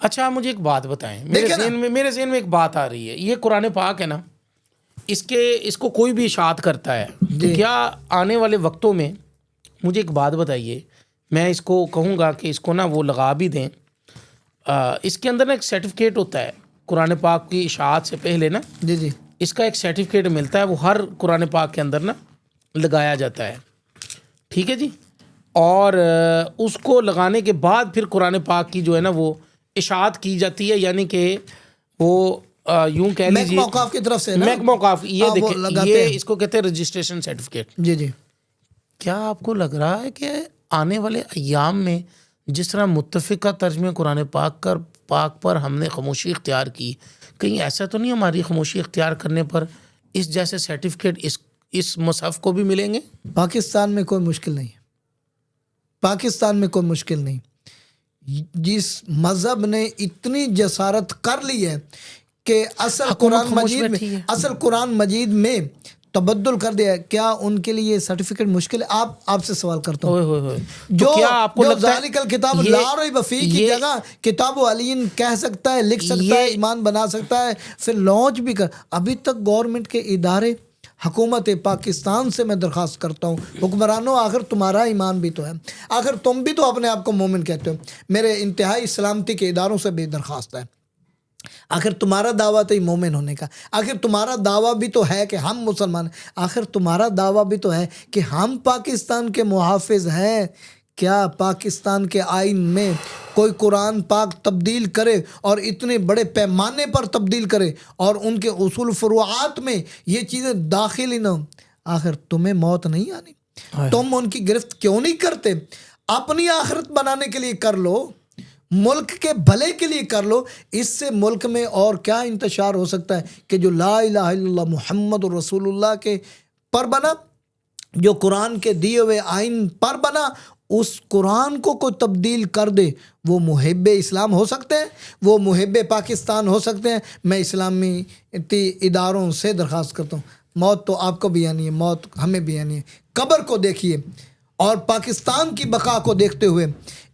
اچھا مجھے ایک بات بتائیں، میرے ذہن میں ایک بات آ رہی ہے، یہ قرآن پاک ہے نا، اس کو کوئی بھی اشاعت کرتا ہے تو کیا آنے والے وقتوں میں، مجھے ایک بات بتائیے، میں اس کو کہوں گا کہ اس کو نا وہ لگا بھی دیں، اس کے اندر نا ایک سرٹیفکیٹ ہوتا ہے قرآن پاک کی اشاعت سے پہلے نا، جی اس کا ایک سرٹیفکیٹ ملتا ہے، وہ ہر قرآن پاک کے اندر نا لگایا جاتا ہے، ٹھیک ہے جی، اور اس کو لگانے کے بعد پھر قرآن پاک کی جو ہے نا وہ اشاعت کی جاتی ہے، یعنی کہ وہ یوں کہہ لیجیے محکمہ اوقاف کی طرف سے نا، محکمہ اوقاف، یہ دیکھیں یہ اس کو کہتے ہیں رجسٹریشن سرٹیفکیٹ۔ جی کیا آپ کو لگ رہا ہے کہ آنے والے ایام میں جس طرح متفقہ ترجمے قرآن پاک پر ہم نے خاموشی اختیار کی، کہیں ایسا تو نہیں ہماری خاموشی اختیار کرنے پر اس جیسے سرٹیفکیٹ اس مصحف کو بھی ملیں گے؟ پاکستان میں کوئی مشکل نہیں، پاکستان میں کوئی مشکل نہیں۔ جس مذہب نے اتنی جسارت کر لی ہے کہ اصل قرآن مجید میں تبدل کر دیا، کیا ان کے لیے سرٹیفکیٹ مشکل ہے؟ آپ سے سوال کرتا ہوں، جو ذالک الکتاب لا ریب فیہ کی جگہ کتاب علی کہہ سکتا ہے، لکھ سکتا ہے، ایمان بنا سکتا ہے، پھر لانچ بھی کر، ابھی تک گورنمنٹ کے ادارے، حکومت پاکستان سے میں درخواست کرتا ہوں، حکمرانوں آخر تمہارا ایمان بھی تو ہے، آخر تم بھی تو اپنے آپ کو مومن کہتے ہو، میرے انتہائی سلامتی کے اداروں سے بھی درخواست ہے، آخر تمہارا دعویٰ تو مومن ہونے کا، آخر تمہارا دعویٰ بھی تو ہے کہ ہم مسلمان ہیں، آخر تمہارا دعویٰ بھی تو ہے کہ ہم پاکستان کے محافظ ہیں۔ کیا پاکستان کے آئین میں کوئی قرآن پاک تبدیل کرے اور اتنے بڑے پیمانے پر تبدیل کرے اور ان کے اصول فروعات میں یہ چیزیں داخل ہی نہ ہوں، آخر تمہیں موت نہیں آنی؟ تم ان کی گرفت کیوں نہیں کرتے؟ اپنی آخرت بنانے کے لیے کر لو، ملک کے بھلے کے لیے کر لو، اس سے ملک میں اور کیا انتشار ہو سکتا ہے کہ جو لا الہ الا اللہ محمد رسول اللہ کے پر بنا، جو قرآن کے دیے ہوئے آئین پر بنا، اس قرآن کو کوئی تبدیل کر دے، وہ محب اسلام ہو سکتے ہیں، وہ محب پاکستان ہو سکتے ہیں۔ میں اسلامی اداروں سے درخواست کرتا ہوں، موت تو آپ کو بھی آنی ہے، موت ہمیں بھی آنی ہے، قبر کو دیکھیے اور پاکستان کی بقا کو دیکھتے ہوئے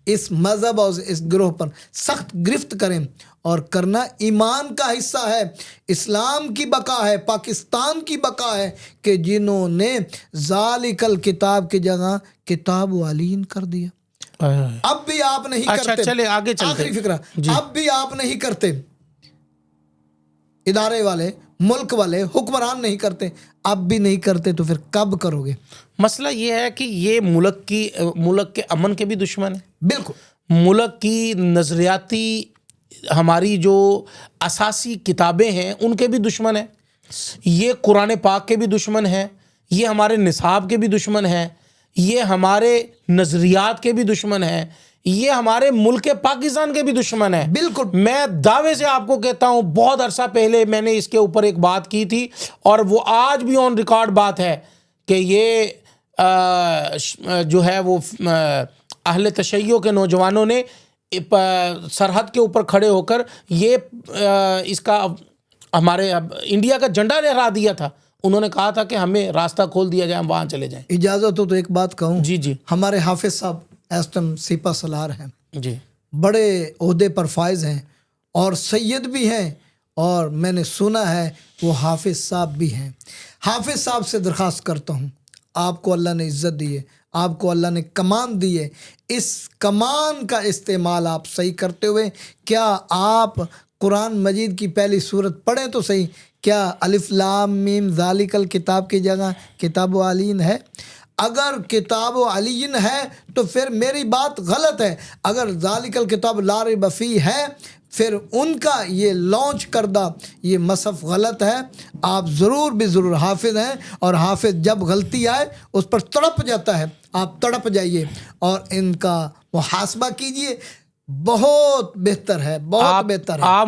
اس مذہب اور اس گروہ پر سخت گرفت کریں، اور کرنا ایمان کا حصہ ہے، اسلام کی بقا ہے، پاکستان کی بقا ہے کہ جنہوں نے ذالک الکتاب کی جگہ کتاب علین کر دیا۔ اب بھی آپ نہیں کرتے، چلے آگے چلتے، آخری فکرہ، اب بھی آپ نہیں کرتے، ادارے والے، ملک والے، حکمران نہیں کرتے، اب بھی نہیں کرتے تو پھر کب کرو گے؟ مسئلہ یہ ہے کہ یہ ملک کے امن کے بھی دشمن ہیں، بالکل، ملک کی نظریاتی ہماری جو اساسی کتابیں ہیں ان کے بھی دشمن ہیں، یہ قرآن پاک کے بھی دشمن ہیں، یہ ہمارے نصاب کے بھی دشمن ہیں، یہ ہمارے نظریات کے بھی دشمن ہیں، یہ ہمارے ملک پاکستان کے بھی دشمن ہیں۔ بالکل، میں دعوے سے آپ کو کہتا ہوں، بہت عرصہ پہلے میں نے اس کے اوپر ایک بات کی تھی، اور وہ آج بھی آن ریکارڈ بات ہے کہ یہ جو ہے وہ اہل تشیع کے نوجوانوں نے سرحد کے اوپر کھڑے ہو کر یہ اس کا ہمارے انڈیا کا جھنڈا لہرا دیا تھا، انہوں نے کہا تھا کہ ہمیں راستہ کھول دیا جائے، ہم وہاں چلے جائیں۔ اجازت ہو تو ایک بات کہوں؟ جی ہمارے حافظ صاحب اس ٹائم سپہ سالار ہیں، جی، بڑے عہدے پر فائز ہیں اور سید بھی ہیں، اور میں نے سنا ہے وہ حافظ صاحب بھی ہیں۔ حافظ صاحب سے درخواست کرتا ہوں، آپ کو اللہ نے عزت دی ہے، آپ کو اللہ نے کمان دی ہے، اس کمان کا استعمال آپ صحیح کرتے ہوئے، کیا آپ قرآن مجید کی پہلی سورت پڑھیں تو صحیح، کیا الف لام میم ذالک الکتاب کی جگہ کتاب علین ہے؟ اگر کتاب علین ہے تو پھر میری بات غلط ہے، اگر ذالک الکتاب لا ریب فیہ ہے پھر ان کا یہ لانچ کردہ یہ مصحف غلط ہے۔ آپ ضرور بھی ضرور حافظ ہیں، اور حافظ جب غلطی آئے اس پر تڑپ جاتا ہے، آپ تڑپ جائیے اور ان کا محاسبہ کیجئے، بہت بہتر ہے، بہت بہتر ہے۔